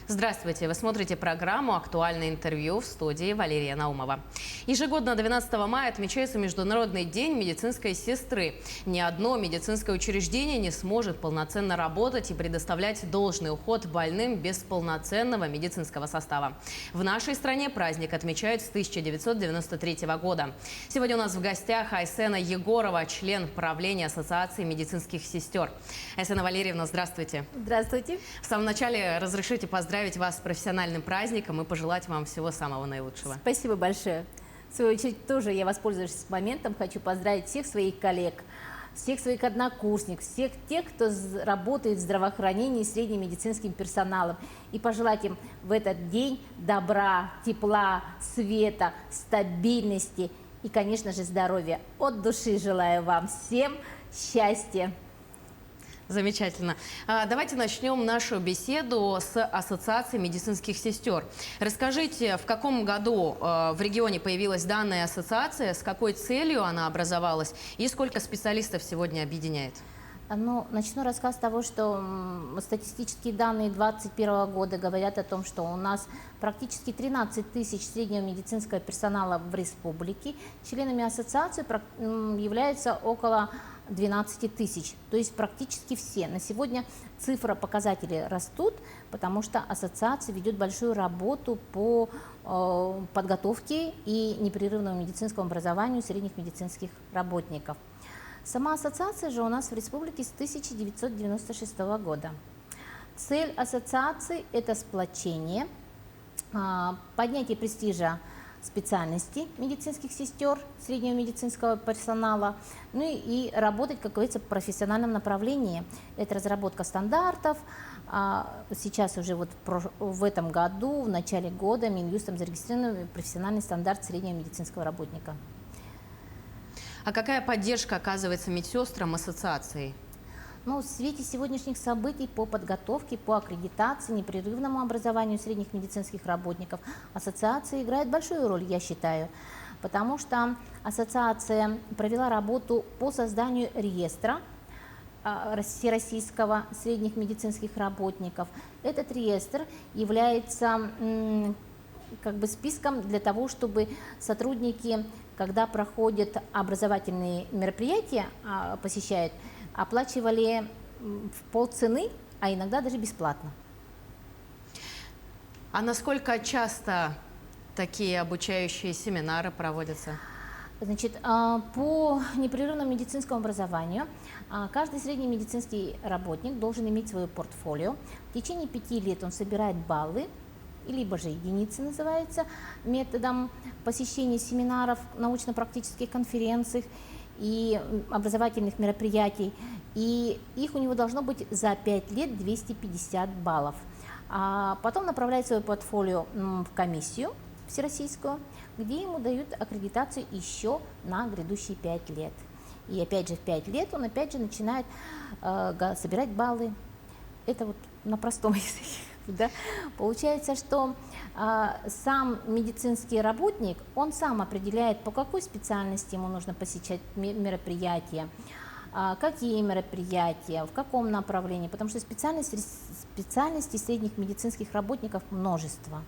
Здравствуйте! Вы смотрите программу «Актуальное интервью», в студии Валерия Наумова. Ежегодно 12 мая отмечается Международный день медицинской сестры. Ни одно медицинское учреждение не сможет полноценно работать и предоставлять должный уход больным без полноценного медицинского состава. В нашей стране праздник отмечают с 1993 года. Сегодня у нас в гостях Айсена Егорова, член правления Ассоциации медицинских сестер. Айсена Валерьевна, здравствуйте! Здравствуйте! В самом начале разрешите поздравить вас с профессиональным праздником и пожелать вам всего самого наилучшего. Спасибо большое. В свою очередь, тоже я воспользуюсь моментом, хочу поздравить всех своих коллег, всех своих однокурсников, всех тех, кто работает в здравоохранении средним медицинским персоналом, и пожелать им в этот день добра, тепла, света, стабильности и, конечно же, здоровья. От души желаю вам всем счастья. Замечательно. Давайте начнем нашу беседу с Ассоциацией медицинских сестер. Расскажите, в каком году в регионе появилась данная ассоциация, с какой целью она образовалась и сколько специалистов сегодня объединяет? Ну, начну рассказ с того, что статистические данные 2021 года говорят о том, что у нас практически 13 тысяч среднего медицинского персонала в республике. Членами ассоциации являются около 12 тысяч, то есть практически все. На сегодня цифра, показатели растут, потому что ассоциация ведет большую работу по подготовке и непрерывному медицинскому образованию средних медицинских работников. Сама ассоциация же у нас в республике с 1996 года. Цель ассоциации – это сплочение, поднятие престижа специальностей медицинских сестер, среднего медицинского персонала, ну и работать, как говорится, в профессиональном направлении. Это разработка стандартов. Сейчас уже вот в этом году, в начале года, Минюстом зарегистрирован профессиональный стандарт среднего медицинского работника. А какая поддержка оказывается медсестрам ассоциации? Ну, в свете сегодняшних событий по подготовке, по аккредитации, непрерывному образованию средних медицинских работников ассоциация играет большую роль, я считаю, потому что ассоциация провела работу по созданию реестра всероссийского средних медицинских работников. Этот реестр является как бы списком для того, чтобы сотрудники, когда проходят образовательные мероприятия, посещают, оплачивали в полцены, а иногда даже бесплатно. А насколько часто такие обучающие семинары проводятся? Значит, по непрерывному медицинскому образованию каждый средний медицинский работник должен иметь свое портфолио. В течение 5 лет он собирает баллы, либо же единицы называется, методом посещения семинаров, научно-практических конференций и образовательных мероприятий. И их у него должно быть за 5 лет 250 баллов. А потом направляет свое портфолио в комиссию всероссийскую, где ему дают аккредитацию еще на грядущие 5 лет. И опять же в 5 лет он опять же начинает собирать баллы. Это вот на простом языке. Да? Получается, что сам медицинский работник, он сам определяет, по какой специальности ему нужно посещать мероприятия, какие мероприятия, в каком направлении, потому что специальностей средних медицинских работников множество.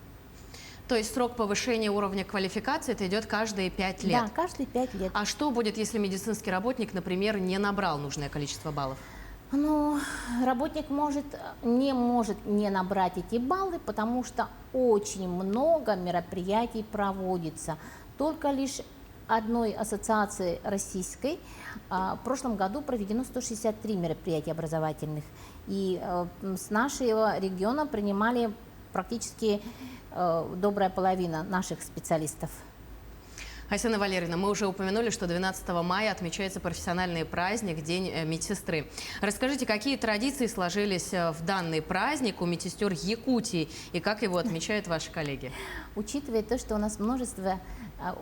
То есть срок повышения уровня квалификации это идет каждые 5 лет? Да, каждые 5 лет. А что будет, если медицинский работник, например, не набрал нужное количество баллов? Ну, работник не может не набрать эти баллы, потому что очень много мероприятий проводится. Только лишь одной ассоциации российской в прошлом году проведено 163 мероприятия образовательных. И с нашего региона принимали практически добрая половина наших специалистов. Айсена Валерьевна, мы уже упомянули, что 12 мая отмечается профессиональный праздник, День медсестры. Расскажите, какие традиции сложились в данный праздник у медсестер Якутии и как его отмечают ваши коллеги? Учитывая то, что у нас множество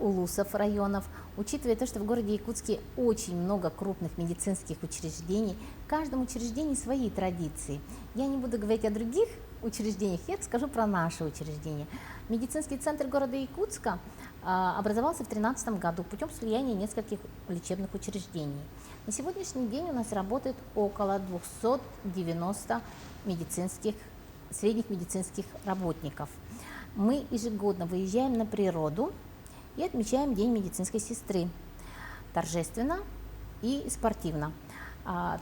улусов, районов, учитывая то, что в городе Якутске очень много крупных медицинских учреждений, в каждом учреждении свои традиции. Я не буду говорить о других учреждениях, я скажу про наше учреждение. Медицинский центр города Якутска образовался в 2013 году путем слияния нескольких лечебных учреждений. На сегодняшний день у нас работает около 290 медицинских средних медицинских работников. Мы ежегодно выезжаем на природу и отмечаем День медицинской сестры торжественно и спортивно.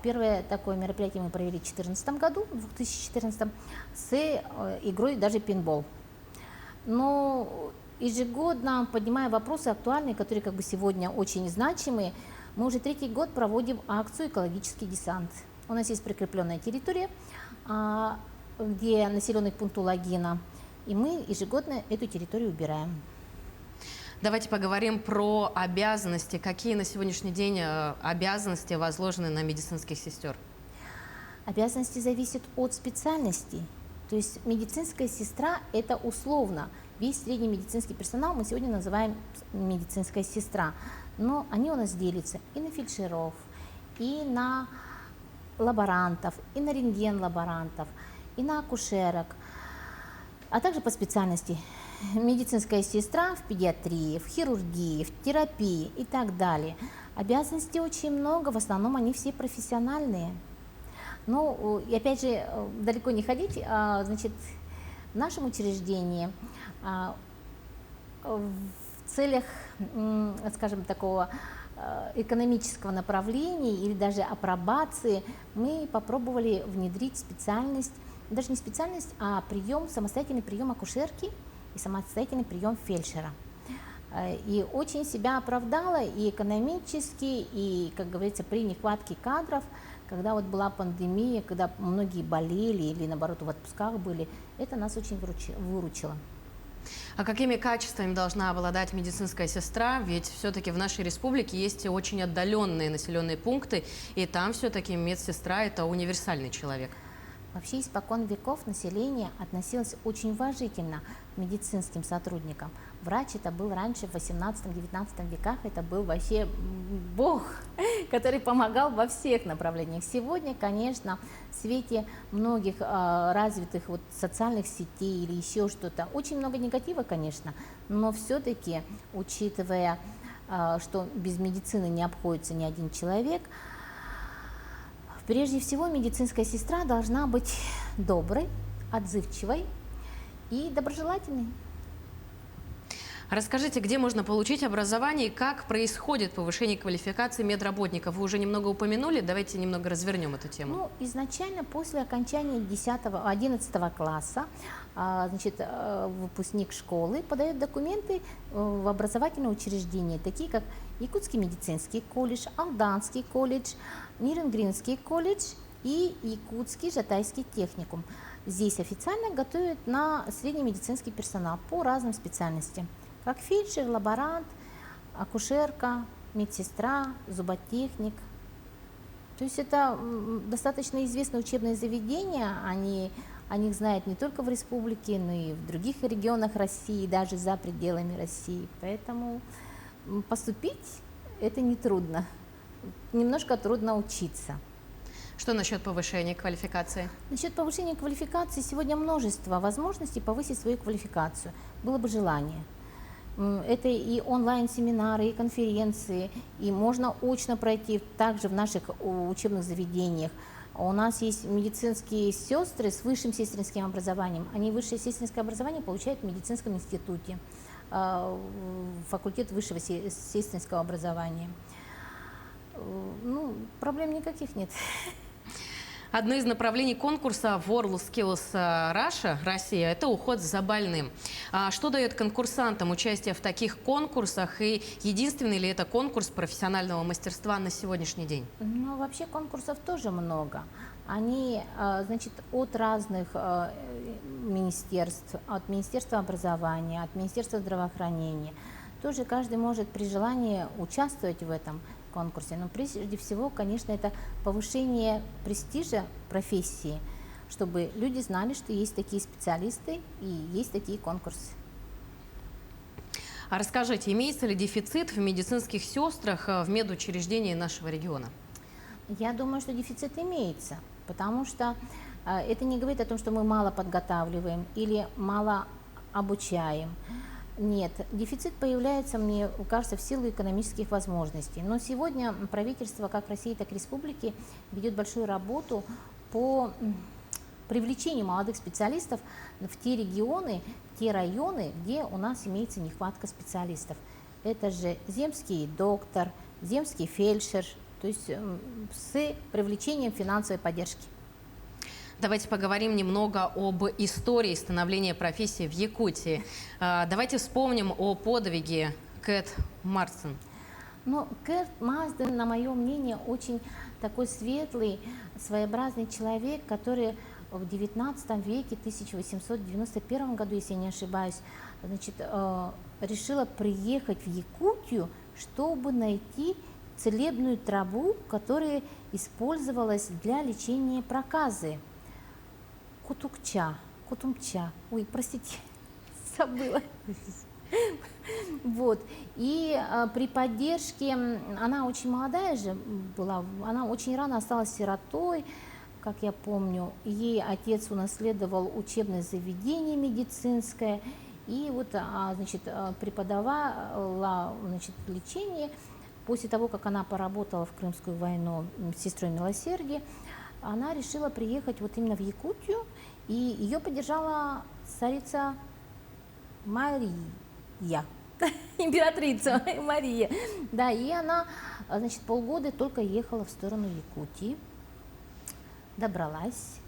Первое такое мероприятие мы провели в 2014 году, в 2014, с игрой даже пейнтбол. Но ежегодно, поднимая вопросы актуальные, которые как бы сегодня очень значимые, мы уже третий год проводим акцию «Экологический десант». У нас есть прикрепленная территория, где населенный пункт Улагина, и мы ежегодно эту территорию убираем. Давайте поговорим про обязанности. Какие на сегодняшний день обязанности возложены на медицинских сестер? Обязанности зависят от специальности. То есть медицинская сестра – это условно. Весь средний медицинский персонал мы сегодня называем медицинская сестра. Но они у нас делятся и на фельдшеров, и на лаборантов, и на рентген-лаборантов, и на акушерок, а также по специальности. Медицинская сестра в педиатрии, в хирургии, в терапии и так далее. Обязанностей очень много, в основном они все профессиональные. Ну, и опять же, далеко не ходить, значит, в нашем учреждении в целях, скажем, такого экономического направления или даже апробации мы попробовали внедрить специальность, даже не специальность, а самостоятельный прием акушерки и самостоятельный прием фельдшера. И очень себя оправдала и экономически, и, как говорится, при нехватке кадров, когда вот была пандемия, когда многие болели или, наоборот, в отпусках были, это нас очень выручило. А какими качествами должна обладать медицинская сестра? Ведь все-таки в нашей республике есть очень отдаленные населенные пункты, и там все-таки медсестра – это универсальный человек. Вообще, испокон веков население относилось очень уважительно к медицинским сотрудникам. Врач это был раньше, в 18-19 веках, это был вообще бог, который помогал во всех направлениях. Сегодня, конечно, в свете многих развитых социальных сетей или еще что-то, очень много негатива, конечно, но все-таки, учитывая, что без медицины не обходится ни один человек, прежде всего, медицинская сестра должна быть доброй, отзывчивой и доброжелательной. Расскажите, где можно получить образование и как происходит повышение квалификации медработников? Вы уже немного упомянули, давайте немного развернем эту тему. Ну, изначально после окончания 11 класса, значит, выпускник школы подает документы в образовательные учреждения, такие как Якутский медицинский колледж, Алданский колледж, Ниренгринский колледж и Якутский Жатайский техникум. Здесь официально готовят на средний медицинский персонал по разным специальностям, как фельдшер, лаборант, акушерка, медсестра, зуботехник. То есть это достаточно известные учебные заведения, о них знают не только в республике, но и в других регионах России, даже за пределами России. Поэтому поступить это нетрудно, немножко трудно учиться. Что насчет повышения квалификации? Насчет повышения квалификации сегодня множество возможностей повысить свою квалификацию, было бы желание. Это и онлайн-семинары, и конференции, и можно очно пройти также в наших учебных заведениях. У нас есть медицинские сестры с высшим сестринским образованием. Они высшее сестринское образование получают в медицинском институте, факультет высшего сестринского образования. Ну, проблем никаких нет. Одно из направлений конкурса WorldSkills Russia, Россия, это уход за больным. Что дает конкурсантам участие в таких конкурсах и единственный ли это конкурс профессионального мастерства на сегодняшний день? Ну, вообще конкурсов тоже много. Они, значит, от разных министерств, от Министерства образования, от Министерства здравоохранения. Тоже каждый может при желании участвовать в этом конкурсе. Но прежде всего, конечно, это повышение престижа профессии, чтобы люди знали, что есть такие специалисты и есть такие конкурсы. А расскажите, имеется ли дефицит в медицинских сестрах в медучреждении нашего региона? Я думаю, что дефицит имеется, потому что это не говорит о том, что мы мало подготавливаем или мало обучаем. Нет, дефицит появляется, мне кажется, в силу экономических возможностей. Но сегодня правительство как России, так и республики ведет большую работу по привлечению молодых специалистов в те регионы, те районы, где у нас имеется нехватка специалистов. Это же земский доктор, земский фельдшер, то есть с привлечением финансовой поддержки. Давайте поговорим немного об истории становления профессии в Якутии. Давайте вспомним о подвиге Кэт Марстен. Но Кэт Марстен, на мое мнение, очень такой светлый, своеобразный человек, который в XIX веке, 1891 году, если я не ошибаюсь, значит, решила приехать в Якутию, чтобы найти целебную траву, которая использовалась для лечения проказы. Кутумча. Ой, простите, забыла. Вот. И при поддержке, она очень молодая же была, она очень рано осталась сиротой, как я помню. Ей отец унаследовал учебное заведение медицинское, и вот, значит, преподавала, значит, лечение. После того, как она поработала в Крымскую войну сестрой милосердия, она решила приехать вот именно в Якутию, и ее поддержала царица Мария, императрица Мария. Да, и она, значит, полгода только ехала в сторону Якутии, добралась,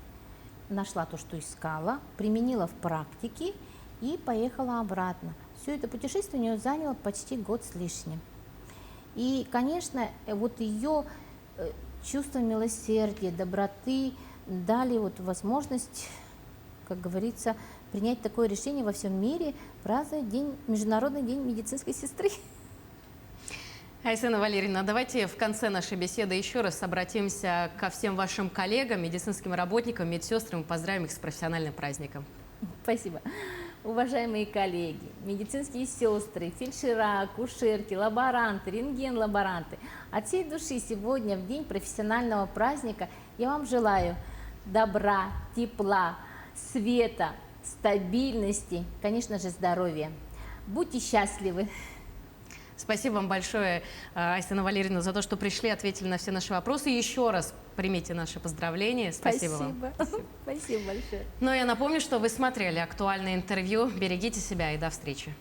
нашла то, что искала, применила в практике и поехала обратно. Все это путешествие у нее заняло почти год с лишним. И, конечно, вот ее чувство милосердия, доброты дали вот возможность, как говорится, принять такое решение во всем мире, праздновать Международный день медицинской сестры. Айсена Валерьевна, давайте в конце нашей беседы еще раз обратимся ко всем вашим коллегам, медицинским работникам, медсестрам и поздравим их с профессиональным праздником. Спасибо. Уважаемые коллеги, медицинские сестры, фельдшера, акушерки, лаборанты, рентген-лаборанты, от всей души сегодня, в день профессионального праздника, я вам желаю добра, тепла, света, стабильности, конечно же, здоровья. Будьте счастливы! Спасибо вам большое, Айсена Валерьевна, за то, что пришли, ответили на все наши вопросы. И еще раз примите наши поздравления. Спасибо вам. Спасибо большое. Ну, я напомню, что вы смотрели актуальное интервью. Берегите себя и до встречи.